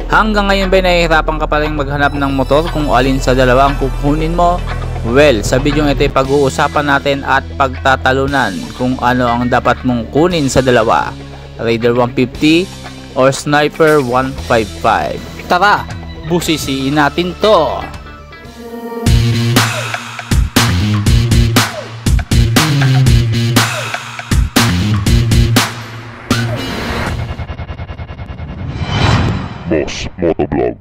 Hanggang ngayon ba nahihirapan ka pa rin maghanap ng motor kung alin sa dalawa ang kukunin mo? Well, sa video ito pag-uusapan natin at pagtatalunan kung ano ang dapat mong kunin sa dalawa, Raider 150 or Sniper 155. Tara, busisiin natin to! Boss Motovlog.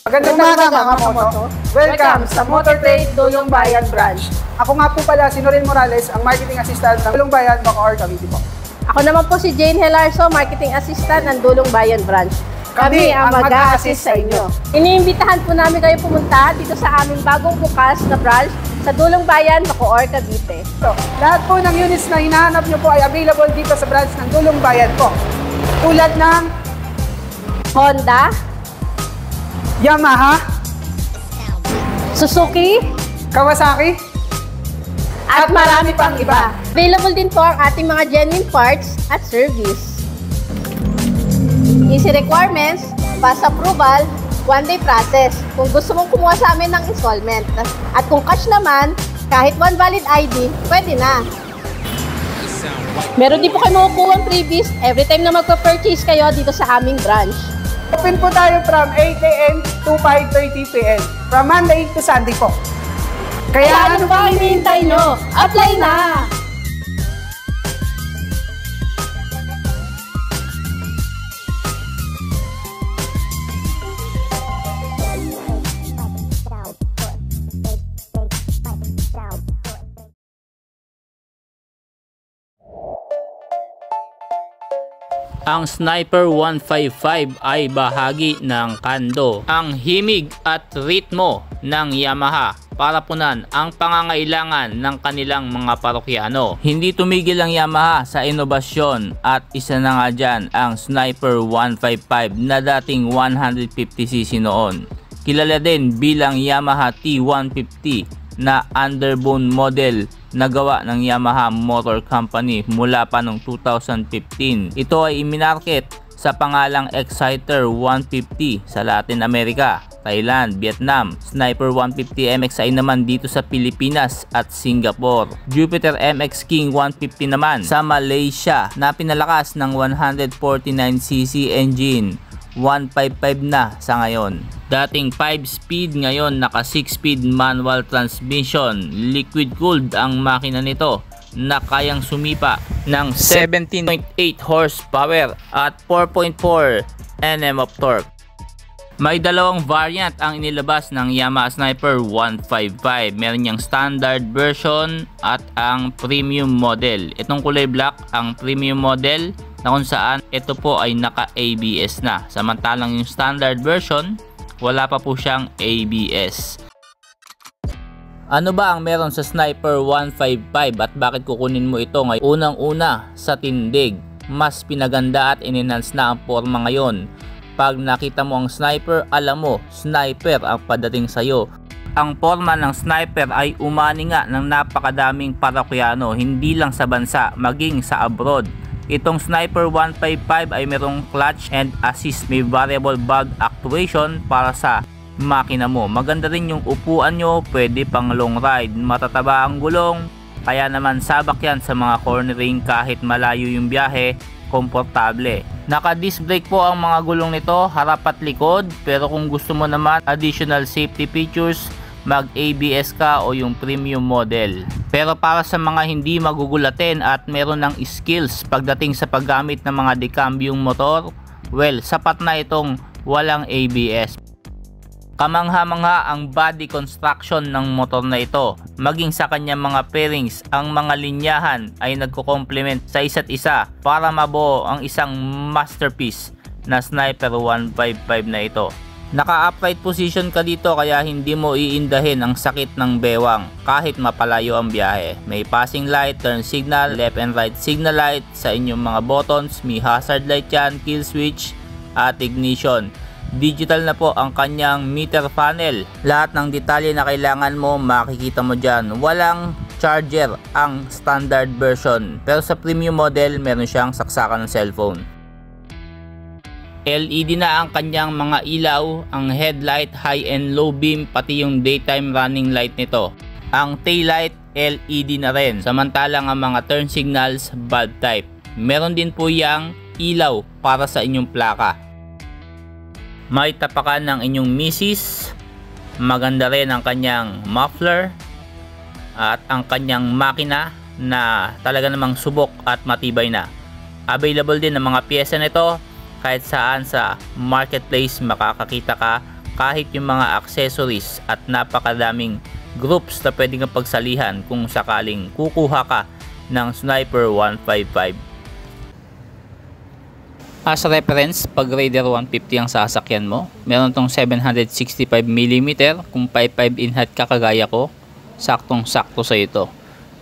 Magandang umaga mga moto. Welcome sa Motor Trade Dulong Bayan Branch. Ako nga po pala si Noreen Morales, ang Marketing Assistant ng Dulong Bayan, Bacoor, Cavite po. Ako naman po si Jane Helarso, Marketing Assistant ng Dulong Bayan Branch. Kami ang mag-a-assist sa inyo. Iniimbitahan po namin kayo pumunta dito sa aming bagong bukas na branch sa Dulong Bayan, Bacoor, Cavite. So, lahat po ng units na hinahanap nyo po ay available dito sa branch ng Dulong Bayan po. Tulad ng Honda, Yamaha, Suzuki, Kawasaki, at marami pang iba. Available din po ang ating mga genuine parts at service. Easy requirements, fast approval, one-day process. Kung gusto mong kumuha sa amin ng installment. At kung cash naman, kahit one valid ID, pwede na. Meron din po kayo makukuha freebies every time na magpa-purchase kayo dito sa aming branch. Open po tayo from 8 AM to 5:30 PM. From Monday to Sunday po. Kaya ano ba hinihintay nyo? Apply na! Ang Sniper 155 ay bahagi ng Kando, ang himig at ritmo ng Yamaha para punan ang pangangailangan ng kanilang mga parokyano. Hindi tumigil ang Yamaha sa inobasyon at isa na nga dyan ang Sniper 155 na dating 150cc noon. Kilala din bilang Yamaha T150 na underbone model na gawa ng Yamaha Motor Company mula pa noong 2015. Ito ay iminarket sa pangalang Exciter 150 sa Latin America, Thailand, Vietnam. Sniper 150 MXI naman dito sa Pilipinas at Singapore. Jupiter MX King 150 naman sa Malaysia na pinalakas ng 149cc engine. 155 na sa ngayon. Dating 5-speed, ngayon naka 6-speed manual transmission. Liquid cooled ang makina nito na kayang sumipa ng 17.8 horsepower at 4.4 Nm of torque. May dalawang variant ang inilabas ng Yamaha Sniper 155. Meron niyang standard version at ang premium model. Itong kulay black ang premium model na kung saan ito po ay naka ABS na. Samantalang yung standard version, wala pa po siyang ABS. Ano ba ang meron sa Sniper 155 at bakit kukunin mo ito ngayon? Unang-una sa tindig, mas pinaganda at in-enhance na ang forma ngayon. Pag nakita mo ang Sniper, alam mo, Sniper ang padating sa'yo. Ang forma ng Sniper ay umani nga ng napakadaming parokyano, hindi lang sa bansa, maging sa abroad. Itong Sniper 155 ay merong clutch and assist, may variable valve actuation para sa makina mo. Maganda rin yung upuan nyo, pwede pang long ride, matataba ang gulong, kaya naman sabak yan sa mga cornering kahit malayo yung biyahe, komportable. Naka disc brake po ang mga gulong nito, harap at likod, pero kung gusto mo naman additional safety features, mag ABS ka o yung premium model. Pero para sa mga hindi magugulatin at meron ng skills pagdating sa paggamit ng mga dekambyong motor, well, sapat na itong walang ABS. Kamangha-mangha ang body construction ng motor na ito. Maging sa kanyang mga fairings, ang mga linyahan ay nagko-complement sa isa't isa para mabuo ang isang masterpiece na Sniper 155 na ito. Naka-upright position ka dito kaya hindi mo iindahin ang sakit ng bewang kahit mapalayo ang biyahe. May passing light, turn signal, left and right signal light sa inyong mga buttons, may hazard light yan, kill switch at ignition. Digital na po ang kanyang meter panel. Lahat ng detalye na kailangan mo makikita mo dyan. Walang charger ang standard version, pero sa premium model meron siyang saksakan ng cellphone. LED na ang kanyang mga ilaw, ang headlight, high and low beam, pati yung daytime running light nito. Ang taillight LED na rin, samantalang ang mga turn signals bulb type. Meron din po yang ilaw para sa inyong plaka. May tapakan ng inyong misis. Maganda rin ang kanyang muffler at ang kanyang makina na talaga namang subok at matibay na. Available din ang mga pyesa nito kahit saan sa marketplace makakakita ka, kahit yung mga accessories, at napakadaming groups na pwedeng pagsalihan kung sakaling kukuha ka ng Sniper 155. As reference, pag Raider 150 ang sasakyan mo, meron tong 765mm. Kung 55 in height ka kagaya ko, saktong sakto sa ito.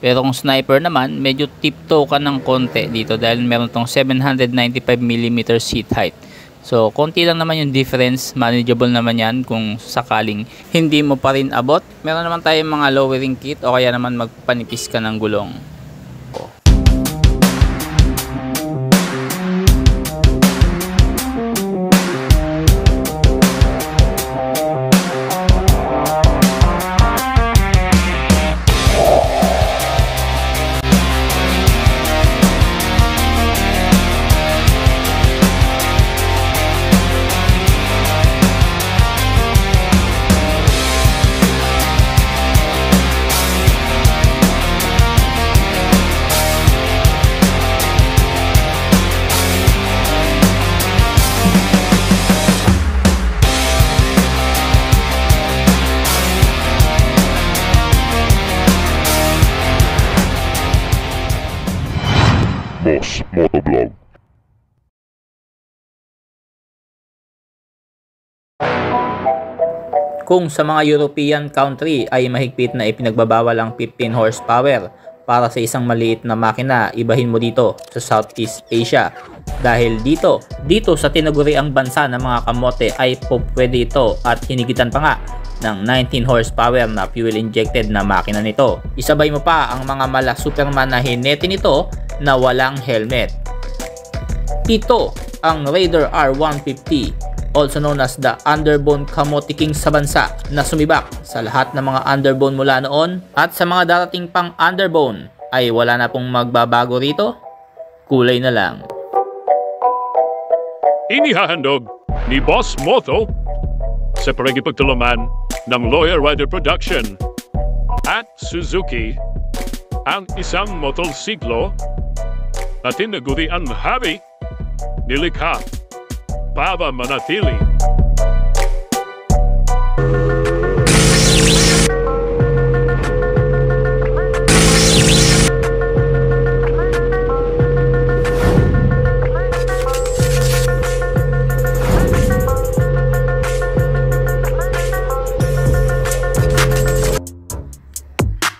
Pero kung Sniper naman, medyo tiptoe ka ng konti dito dahil meron tong 795mm seat height. So konti lang naman yung difference, manageable naman yan kung sakaling hindi mo pa rin abot. Meron naman tayong mga lowering kit o kaya naman magpanipis ka ng gulong. Boss Motovlog. Kung sa mga European country ay mahigpit na ipinagbabawal ang 15 horsepower para sa isang maliit na makina, ibahin mo dito sa Southeast Asia. Dahil dito sa tinaguriang bansa ng mga kamote ay pwede ito at hinigitan pa nga ng 19 horsepower na fuel injected na makina nito. Isabay mo pa ang mga mala Superman na hinete nito na walang helmet. Ito ang Raider R150, also known as the underbone kamote king sa bansa, na sumibak sa lahat ng mga underbone mula noon, at sa mga darating pang underbone ay wala na pong magbabago rito, kulay na lang. Inihahandog ni Boss Moto sa pagtulungan ng Lawyer Rider Production at Suzuki ang isang motorsiklo na tinaguri ang hobby nilikha para manatili.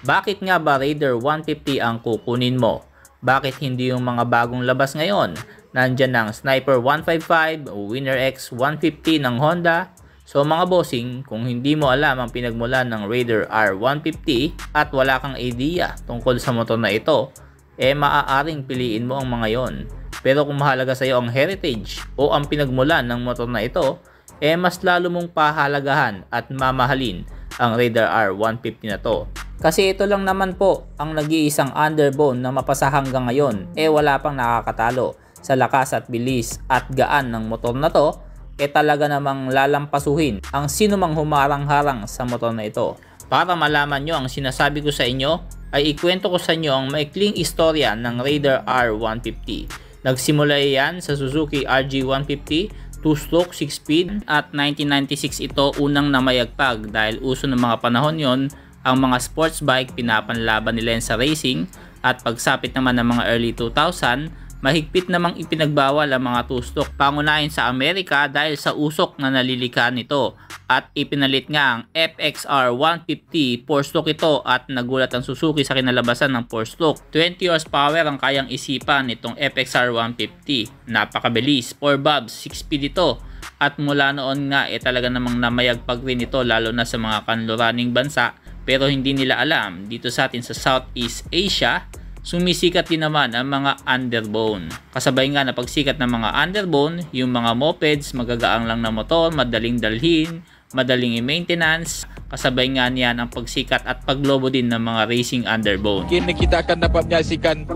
Bakit nga ba Raider 150 ang kukunin mo? Bakit hindi yung mga bagong labas ngayon? Nandyan ang Sniper 155 o Winner X 150 ng Honda. So mga bossing, kung hindi mo alam ang pinagmulan ng Raider R150 at wala kang idea tungkol sa motor na ito, maaaring piliin mo ang mga yon. Pero kung mahalaga sa iyo ang heritage o ang pinagmulan ng motor na ito, mas lalo mong pahalagahan at mamahalin ang Raider R150 na to. Kasi ito lang naman po ang nag-iisang underbone na mapasa hanggang ngayon, wala pang nakakatalo sa lakas at bilis at gaan ng motor na to, talaga namang lalampasuhin ang sino mang humarang-harang sa motor na ito. Para malaman nyo ang sinasabi ko sa inyo, ay ikwento ko sa inyo ang maikling istorya ng Raider R150. Nagsimula yan sa Suzuki RG150, 2-stroke, 6-speed, at 1996 ito unang namayagpag dahil uso ng mga panahon yon ang mga sports bike, pinapanlaban nila yan sa racing, at pagsapit naman ng mga early 2000, mahigpit namang ipinagbawal ang mga 2-stroke, pangunahin sa Amerika dahil sa usok na nalilikha nito, at ipinalit nga ang FXR 150, 4-stroke ito, at nagulat ang Suzuki sa kinalabasan ng 4-stroke. 20 horsepower ang kayang isipan nitong FXR 150, napakabilis, 4 valves, 6-speed ito, at mula noon nga talaga namang namayagpag rin ito lalo na sa mga kanluraning bansa Pero hindi nila alam, dito sa atin sa Southeast Asia, sumisikat din naman ang mga underbone. Kasabay nga na pagsikat ng mga underbone, yung mga mopeds, magagaang lang na motor, madaling dalhin, madaling i-maintenance. Kasabay nga niyan ang pagsikat at paglobo din ng mga racing underbone. Kini kita akan dapat menyaksikan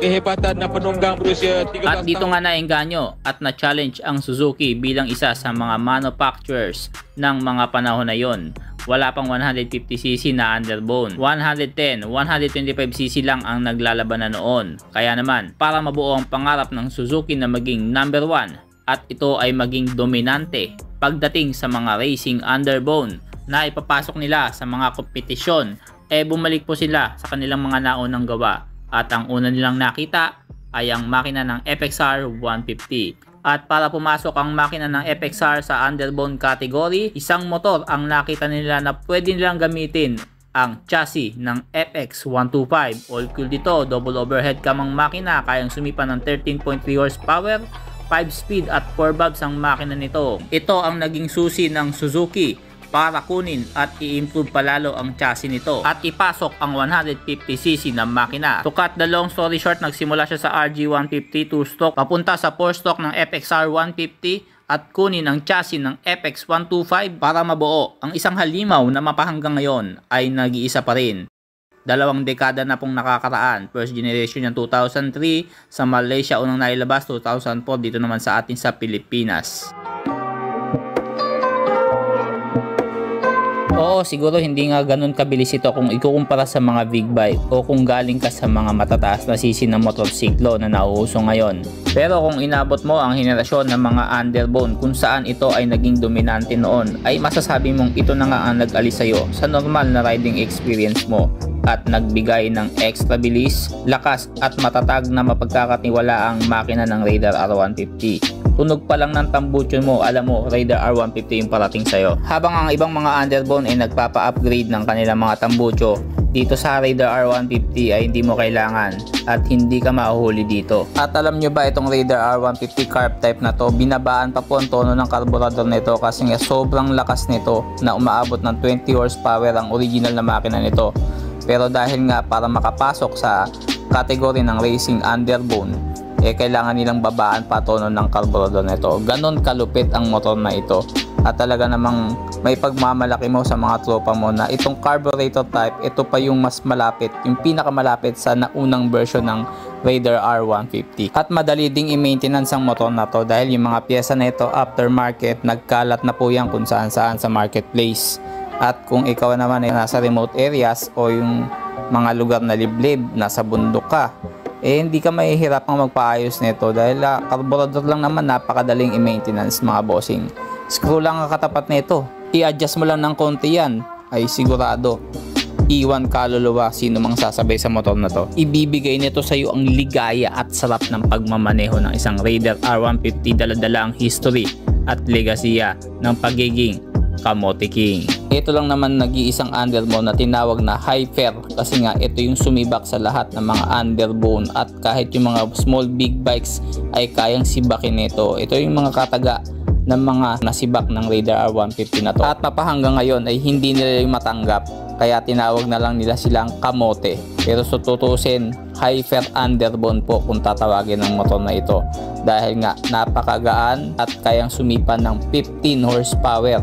kehebatan ng penunggang berusia 13 At dito nga naengganyo at na-challenge ang Suzuki bilang isa sa mga manufacturers ng mga panahon na yon. Wala pang 150cc na underbone. 110, 125cc lang ang naglalaban na noon. Kaya naman, para mabuo ang pangarap ng Suzuki na maging number 1 at ito ay maging dominante pagdating sa mga racing underbone na ipapasok nila sa mga kompetisyon, bumalik po sila sa kanilang mga naunang gawa. At ang una nilang nakita ay ang makina ng FXR 150. At para pumasok ang makina ng FXR sa underbone category, isang motor ang nakita nila na pwede nilang gamitin, ang chassis ng FX125. All cool dito, double overhead cam ang makina, kayang sumipa ng 13.3 horsepower, 5 speed at 4 valves ang makina nito. Ito ang naging susi ng Suzuki para kunin at i-improve palalo ang chassis nito at ipasok ang 150cc na makina. To cut the long story short, nagsimula siya sa RG150 2-stroke papunta sa 4-stroke ng FXR 150 at kunin ang chassis ng FX125 para mabuo ang isang halimaw na mapahanggang ngayon ay nag-iisa pa rin. 2 dekada na pong nakakaraan. First generation yung 2003, sa Malaysia unang nailabas 2004, dito naman sa atin sa Pilipinas. Oo, siguro hindi nga ganun kabilis ito kung ikukumpara sa mga big bike o kung galing ka sa mga matataas na sisi ng motorsiklo na nauuso ngayon. Pero kung inabot mo ang henerasyon ng mga underbone kung saan ito ay naging dominante noon, ay masasabi mong ito na nga ang nag-alis sa'yo sa normal na riding experience mo at nagbigay ng extra bilis, lakas at matatag na mapagkakatiwala ang makina ng Raider R150. Tunog pa lang ng tambucho mo, alam mo, Raider R150 yung parating sa'yo. Habang ang ibang mga underbone ay nagpapa-upgrade ng kanilang mga tambucho, dito sa Raider R150 ay hindi mo kailangan at hindi ka mahuhuli dito. At alam nyo ba itong Raider R150 carb type na to, binabaan pa po ang tono ng karburador nito kasi nga sobrang lakas nito na umaabot ng 20 horsepower ang original na makina nito. Pero dahil nga para makapasok sa category ng racing underbone, kailangan nilang babaan pa tono ng karburador nito. Ganon kalupit ang motor na ito. At talaga namang may pagmamalaki mo sa mga tropa mo na itong carburetor type, ito pa yung mas malapit, yung pinakamalapit sa naunang version ng Raider R150. At madali ding i-maintenance ang motor na to dahil yung mga pyesa na ito aftermarket, nagkalat na po yan kung saan saan sa marketplace. At kung ikaw naman ay nasa remote areas o yung mga lugar na liblib, nasa bundok ka, hindi ka mahihirapang magpaayos nito dahil karburador lang naman, napakadaling i-maintenance mga bossing. Screw lang ang katapat nito, i-adjust mo lang ng konti yan, ay sigurado iwan kaluluwa sino mang sasabay sa motor na to. Ibibigay nito sa iyo ang ligaya at sarap ng pagmamaneho ng isang Raider R150, dala-dala ang history at legasiya ng pagiging Kamote King. Ito lang naman nag-iisang underbone na tinawag na Hyper kasi nga ito yung sumibak sa lahat ng mga underbone at kahit yung mga small big bikes ay kayang sibakin nito. Ito yung mga kataga ng mga nasibak ng Raider R150 na to. At mapahanggang ngayon ay hindi nila yung matanggap kaya tinawag na lang nila silang kamote. Pero so tutusin, Hyper underbone po kung tatawagin ng motor na ito dahil nga napakagaan at kayang sumipa ng 15 horsepower.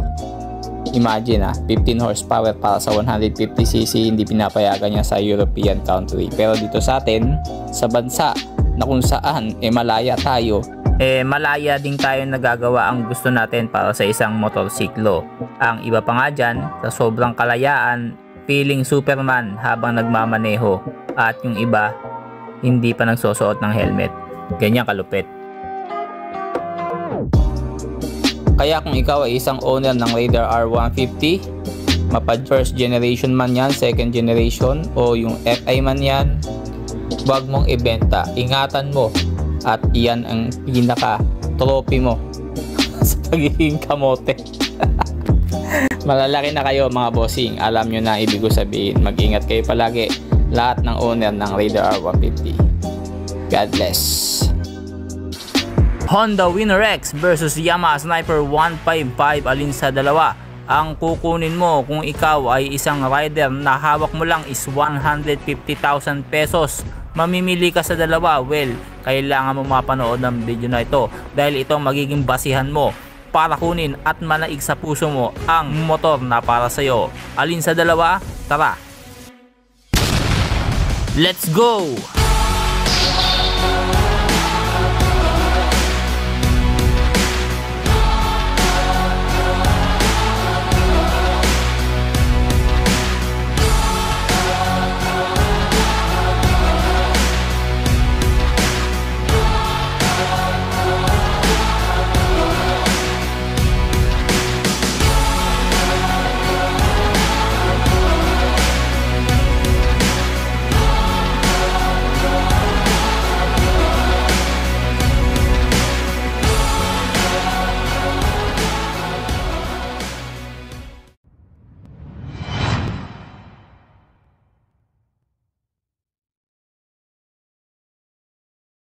Imagine 15 horsepower para sa 150cc, hindi pinapayagan niya sa European country. Pero dito sa atin, sa bansa na kung saan malaya tayo, malaya din tayo nagagawa ang gusto natin para sa isang motorsiklo. Ang iba pa nga dyan, sa sobrang kalayaan, feeling Superman habang nagmamaneho at yung iba, hindi pa nagsusuot ng helmet. Ganyan kalupit. Kaya kung ikaw ay isang owner ng Raider R150, mapad first generation man yan, second generation o yung FI man yan, wag mong ibenta, ingatan mo at iyan ang pinaka trophy mo sa pagiging kamote. Malalaki na kayo mga bossing, alam nyo na ibig ko sabihin. Mag-ingat kayo palagi, lahat ng owner ng Raider R150. God bless. Honda Winner X versus Yamaha Sniper 155, alin sa dalawa ang kukunin mo kung ikaw ay isang rider na hawak mo lang is 150,000 pesos. Mamimili ka sa dalawa, well, kailangan mo mapanood ng video na ito dahil ito magiging basihan mo para kunin at manaig sa puso mo ang motor na para sa'yo. Alin sa dalawa? Tara! Let's go!